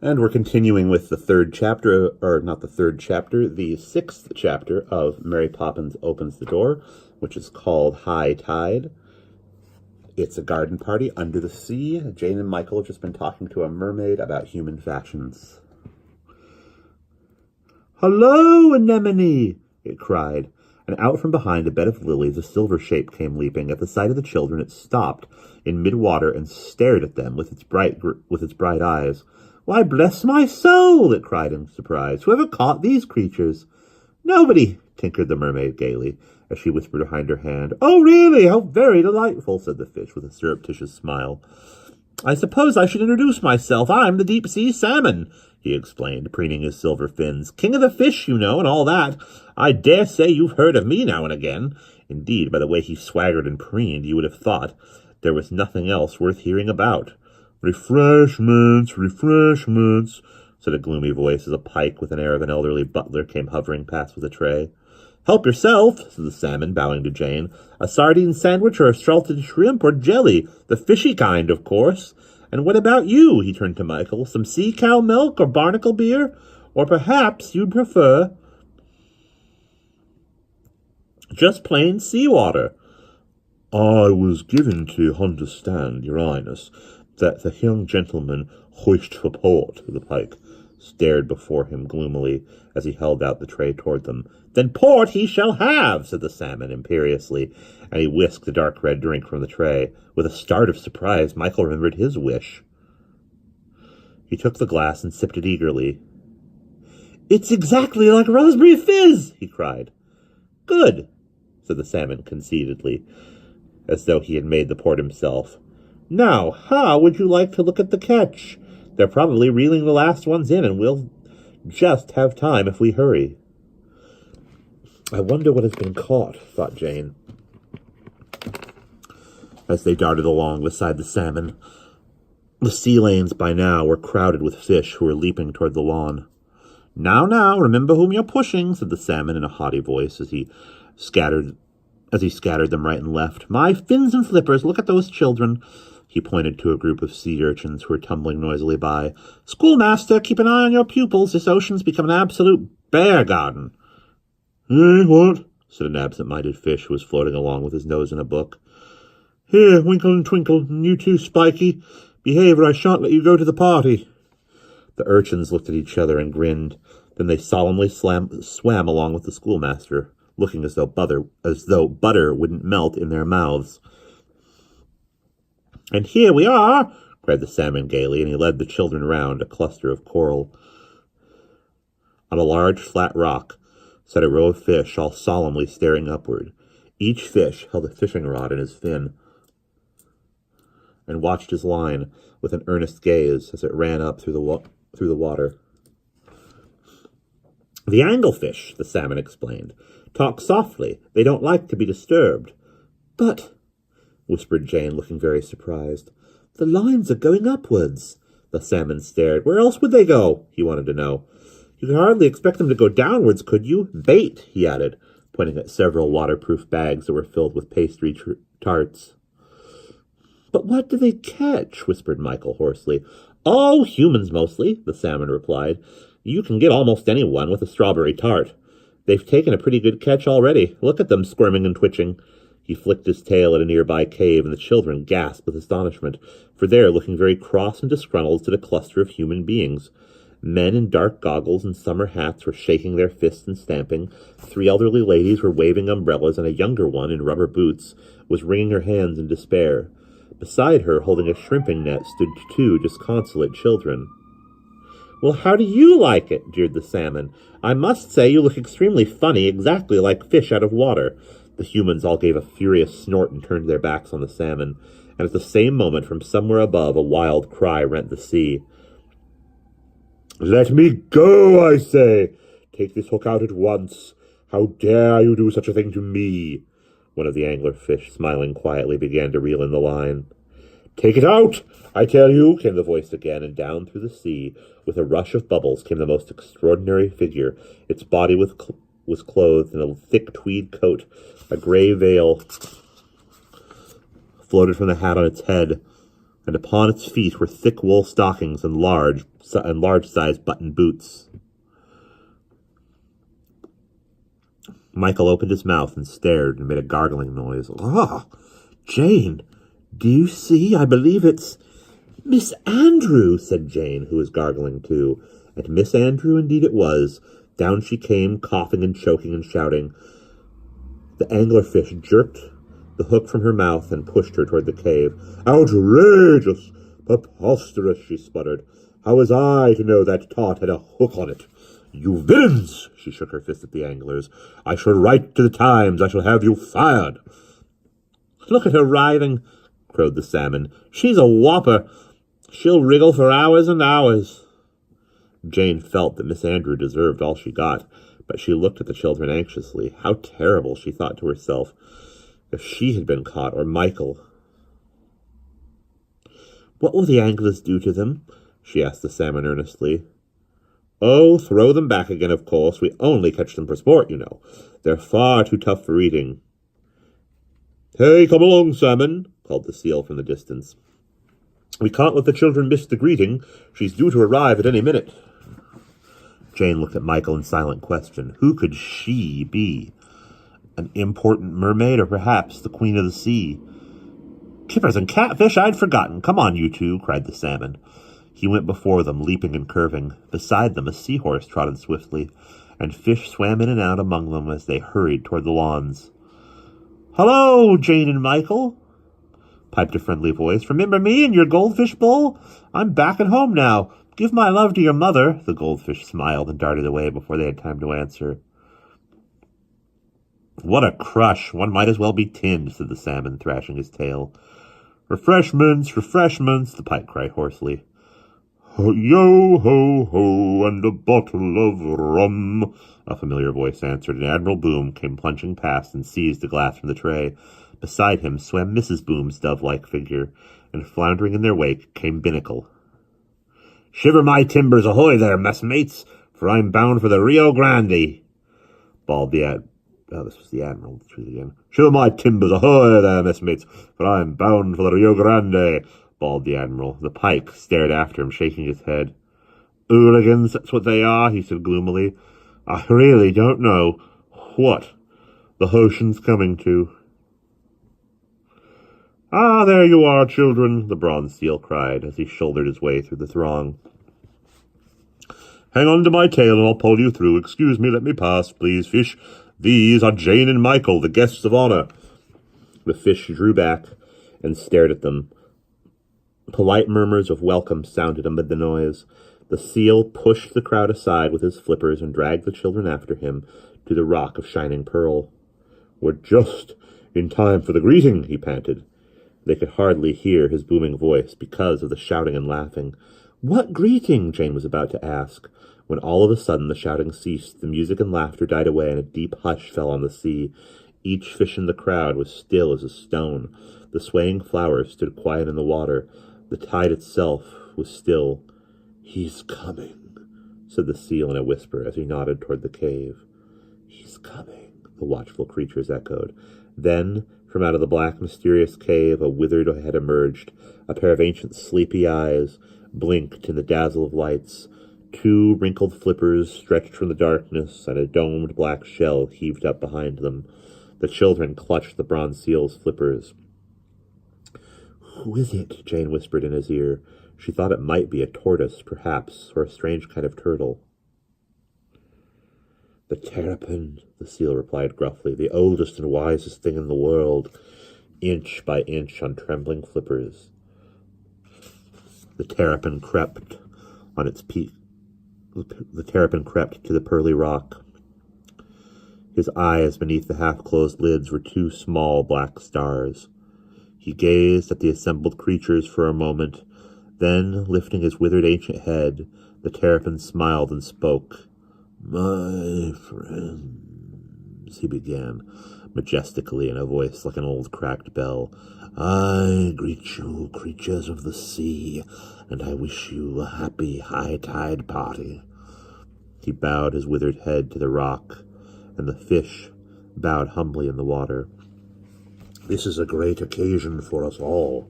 And we're continuing with the third chapter, or not the third chapter, the sixth chapter of Mary Poppins Opens the Door, which is called High Tide. It's a garden party under the sea. Jane and Michael have just been talking to a mermaid about human fashions. "Hello, Anemone!" it cried, and out from behind a bed of lilies a silver shape came leaping. At the sight of the children it stopped in mid-water and stared at them with its bright eyes. "Why, bless my soul!" it cried in surprise. "Whoever caught these creatures?" "Nobody," tinkered the mermaid gaily, as she whispered behind her hand. "Oh, really? How very delightful," said the fish with a surreptitious smile. "I suppose I should introduce myself. I'm the deep-sea salmon," he explained, preening his silver fins. "King of the fish, you know, and all that. I dare say you've heard of me now and again." Indeed, by the way he swaggered and preened, you would have thought there was nothing else worth hearing about. "Refreshments, refreshments," said a gloomy voice as a pike with an air of an elderly butler came hovering past with a tray. "Help yourself," said the salmon, bowing to Jane. "A sardine sandwich or a salted shrimp or jelly, the fishy kind, of course. And what about you?" he turned to Michael. "Some sea cow milk or barnacle beer? Or perhaps you'd prefer just plain seawater?" "I was given to understand, Your Highness, that the young gentleman wished for port," the pike stared before him gloomily as he held out the tray toward them. "Then port he shall have," said the salmon imperiously, and he whisked the dark red drink from the tray. With a start of surprise, Michael remembered his wish. He took the glass and sipped it eagerly. "It's exactly like raspberry fizz!" he cried. "Good," said the salmon conceitedly, as though he had made the port himself. "Now, how would you like to look at the catch? They're probably reeling the last ones in, and we'll just have time if we hurry." "I wonder what has been caught," thought Jane, as they darted along beside the salmon. The sea lanes by now were crowded with fish who were leaping toward the lawn. Now, remember whom you're pushing," said the salmon in a haughty voice as he scattered them right and left. "My fins and flippers, look at those children." He pointed to a group of sea urchins who were tumbling noisily by. "Schoolmaster, keep an eye on your pupils. This ocean's become an absolute bear garden." "Eh, what?" said an absent-minded fish who was floating along with his nose in a book. "Here, Winkle and Twinkle, and you too, Spiky. Behave or I shan't let you go to the party." The urchins looked at each other and grinned. Then they solemnly swam along with the schoolmaster, looking as though butter wouldn't melt in their mouths. "And here we are," cried the salmon gaily, and he led the children round a cluster of coral. On a large flat rock sat a row of fish, all solemnly staring upward. Each fish held a fishing rod in his fin and watched his line with an earnest gaze as it ran up through the water. "The anglefish," the salmon explained, "talk softly. They don't like to be disturbed." "But," whispered Jane, looking very surprised, "the lines are going upwards." The salmon stared. "Where else would they go?" he wanted to know. "You could hardly expect them to go downwards, could you? Bait," he added, pointing at several waterproof bags that were filled with pastry tarts. "But what do they catch?" whispered Michael hoarsely. "Oh, humans mostly," the salmon replied. "You can get almost anyone with a strawberry tart. They've taken a pretty good catch already. Look at them squirming and twitching." He flicked his tail at a nearby cave, and the children gasped with astonishment, for there, looking very cross and disgruntled, stood a cluster of human beings. Men in dark goggles and summer hats were shaking their fists and stamping. 3 elderly ladies were waving umbrellas, and a younger one, in rubber boots, was wringing her hands in despair. Beside her, holding a shrimping net, stood 2 disconsolate children. "Well, how do you like it?" jeered the salmon. "I must say you look extremely funny, exactly like fish out of water." The humans all gave a furious snort and turned their backs on the salmon, and at the same moment, from somewhere above, a wild cry rent the sea. "Let me go, I say! Take this hook out at once! How dare you do such a thing to me?" One of the anglerfish, smiling quietly, began to reel in the line. "Take it out, I tell you," came the voice again, and down through the sea, with a rush of bubbles, came the most extraordinary figure. Its body was clothed in a thick tweed coat. A gray veil floated from the hat on its head. and upon its feet were thick wool stockings and large-sized button boots. Michael opened his mouth and stared and made a gargling noise. "Ah, Jane, do you see? I believe it's Miss Andrew," said Jane, who was gargling too. And Miss Andrew indeed it was. Down she came, coughing and choking and shouting. The anglerfish jerked the hook from her mouth and pushed her toward the cave. "Outrageous! Preposterous!" she sputtered. "How was I to know that tot had a hook on it? You villains!" She shook her fist at the anglers. "I shall write to the Times. I shall have you fired." "Look at her writhing," crowed the salmon. "She's a whopper. She'll wriggle for hours and hours." Jane felt that Miss Andrew deserved all she got, but she looked at the children anxiously. How terrible, she thought to herself, if she had been caught, or Michael. "What will the anglers do to them?" she asked the salmon earnestly. "Oh, throw them back again, of course. We only catch them for sport, you know. They're far too tough for eating." "Hey, come along, salmon," called the seal from the distance. "We can't let the children miss the greeting. She's due to arrive at any minute." Jane looked at Michael in silent question. Who could she be? An important mermaid, or perhaps the queen of the sea? "Kippers and catfish, I'd forgotten. Come on, you two," cried the salmon. He went before them, leaping and curving. Beside them a seahorse trotted swiftly, and fish swam in and out among them as they hurried toward the lawns. "Hello, Jane and Michael," piped a friendly voice. "Remember me and your goldfish bowl? I'm back at home now. Give my love to your mother." The goldfish smiled and darted away before they had time to answer. "What a crush! One might as well be tinned," said the salmon, thrashing his tail. "Refreshments, refreshments," the pike cried hoarsely. "Yo, ho, ho, and a bottle of rum," a familiar voice answered, and Admiral Boom came plunging past and seized a glass from the tray. Beside him swam Mrs. Boom's dove-like figure, and floundering in their wake came Binnacle. "Shiver my timbers, ahoy there, messmates, for I'm bound for the Rio Grande," bawled the this was the Admiral, the truth again. "Shiver my timbers, ahoy there, messmates, for I'm bound for the Rio Grande," bawled the Admiral. The pike stared after him, shaking his head. "Hooligans, that's what they are," he said gloomily. "I really don't know what the ocean's coming to." "Ah, there you are, children," the bronze seal cried as he shouldered his way through the throng. "Hang on to my tail and I'll pull you through. Excuse me, let me pass, please, fish. These are Jane and Michael, the guests of honor." The fish drew back and stared at them. Polite murmurs of welcome sounded amid the noise. The seal pushed the crowd aside with his flippers and dragged the children after him to the rock of shining pearl. "We're just in time for the greeting," he panted. They could hardly hear his booming voice because of the shouting and laughing. "What greeting?" Jane was about to ask, when all of a sudden the shouting ceased, the music and laughter died away, and a deep hush fell on the sea. Each fish in the crowd was still as a stone. The swaying flowers stood quiet in the water. The tide itself was still. "He's coming," said the seal in a whisper as he nodded toward the cave. "He's coming," the watchful creatures echoed. Then, from out of the black, mysterious cave, a withered head emerged. A pair of ancient sleepy eyes blinked in the dazzle of lights. Two wrinkled flippers stretched from the darkness, and a domed black shell heaved up behind them. The children clutched the bronze seal's flippers. "Who is it?" Jane whispered in his ear. She thought it might be a tortoise, perhaps, or a strange kind of turtle. "The terrapin," the seal replied gruffly, "the oldest and wisest thing in the world." Inch by inch on trembling flippers, the terrapin crept on its peak. The terrapin crept to the pearly rock. His eyes beneath the half-closed lids were two small black stars. He gazed at the assembled creatures for a moment. Then, lifting his withered ancient head, the terrapin smiled and spoke. "My friends," he began, majestically in a voice like an old cracked bell, "I greet you, creatures of the sea, and I wish you a happy high-tide party." He bowed his withered head to the rock, and the fish bowed humbly in the water. "This is a great occasion for us all.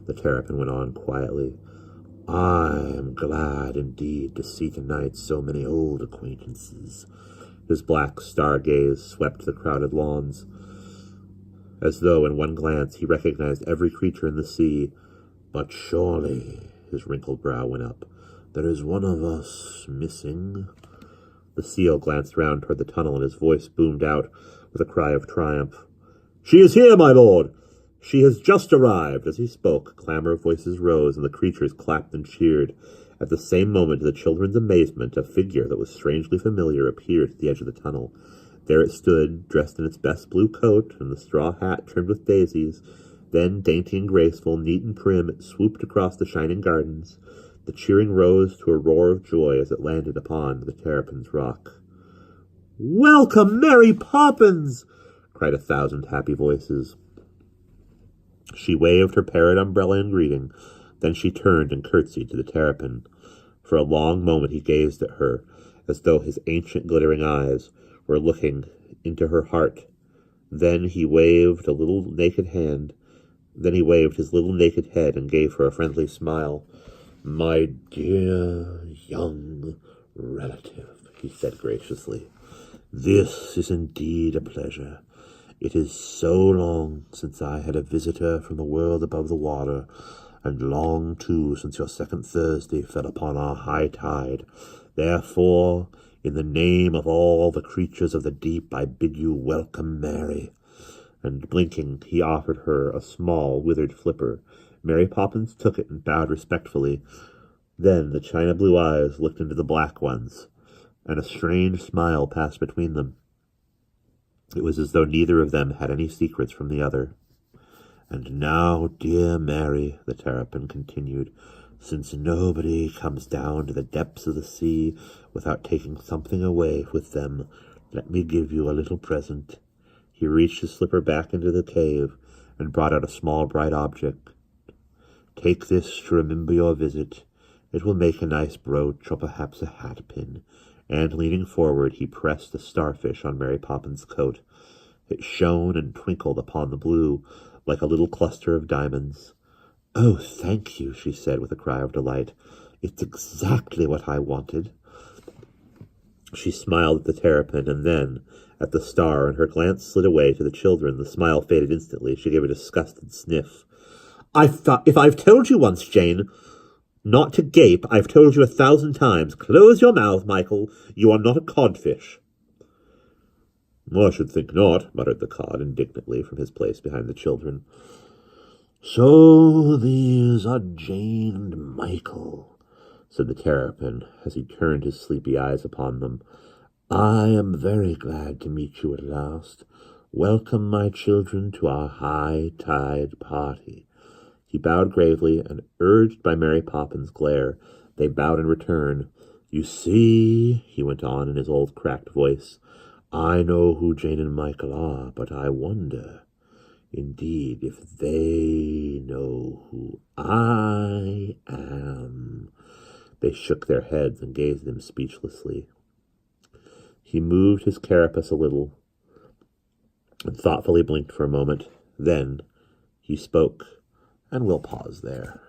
the Terrapin went on quietly. I am glad indeed to see tonight so many old acquaintances. His black star gaze swept the crowded lawns, as though in one glance he recognized every creature in the sea. But surely, his wrinkled brow went up, there is one of us missing. The seal glanced round toward the tunnel, and his voice boomed out with a cry of triumph. She is here, my lord! She has just arrived. As he spoke, a clamor of voices rose, and the creatures clapped and cheered. At the same moment, to the children's amazement, a figure that was strangely familiar appeared at the edge of the tunnel. There it stood, dressed in its best blue coat and the straw hat trimmed with daisies. Then, dainty and graceful, neat and prim, it swooped across the shining gardens. The cheering rose to a roar of joy as it landed upon the Terrapin's rock. "Welcome, Mary Poppins!" cried 1,000 happy voices. She waved her parrot umbrella in greeting. Then she turned and curtsied to the Terrapin. For a long moment he gazed at her, as though his ancient glittering eyes were looking into her heart. Then he waved his little naked head and gave her a friendly smile. "My dear young relative," he said graciously, "this is indeed a pleasure. It is so long since I had a visitor from the world above the water, and long, too, since your second Thursday fell upon our high tide. Therefore, in the name of all the creatures of the deep, I bid you welcome, Mary." And blinking, he offered her a small, withered flipper. Mary Poppins took it and bowed respectfully. Then the china blue eyes looked into the black ones, and a strange smile passed between them. It was as though neither of them had any secrets from the other. "And now, dear Mary," the Terrapin continued, "since nobody comes down to the depths of the sea without taking something away with them, let me give you a little present." He reached his slipper back into the cave and brought out a small bright object. "Take this to remember your visit. It will make a nice brooch or perhaps a hat-pin." And leaning forward, he pressed the starfish on Mary Poppins' coat. It shone and twinkled upon the blue like a little cluster of diamonds. "Oh, thank you," she said with a cry of delight. "It's exactly what I wanted." She smiled at the Terrapin and then at the star, and her glance slid away to the children. The smile faded instantly. She gave a disgusted sniff. If I've told you once, Jane, not to gape, I've told you 1,000 times. Close your mouth, Michael. You are not a codfish." "I should think not," muttered the cod indignantly from his place behind the children. "So these are Jane and Michael," said the Terrapin as he turned his sleepy eyes upon them. "I am very glad to meet you at last. Welcome, my children, to our high tide party." He bowed gravely, and urged by Mary Poppins' glare, they bowed in return. "You see," he went on in his old cracked voice, "I know who Jane and Michael are, but I wonder, indeed, if they know who I am." They shook their heads and gazed at him speechlessly. He moved his carapace a little and thoughtfully blinked for a moment. Then he spoke, and we'll pause there.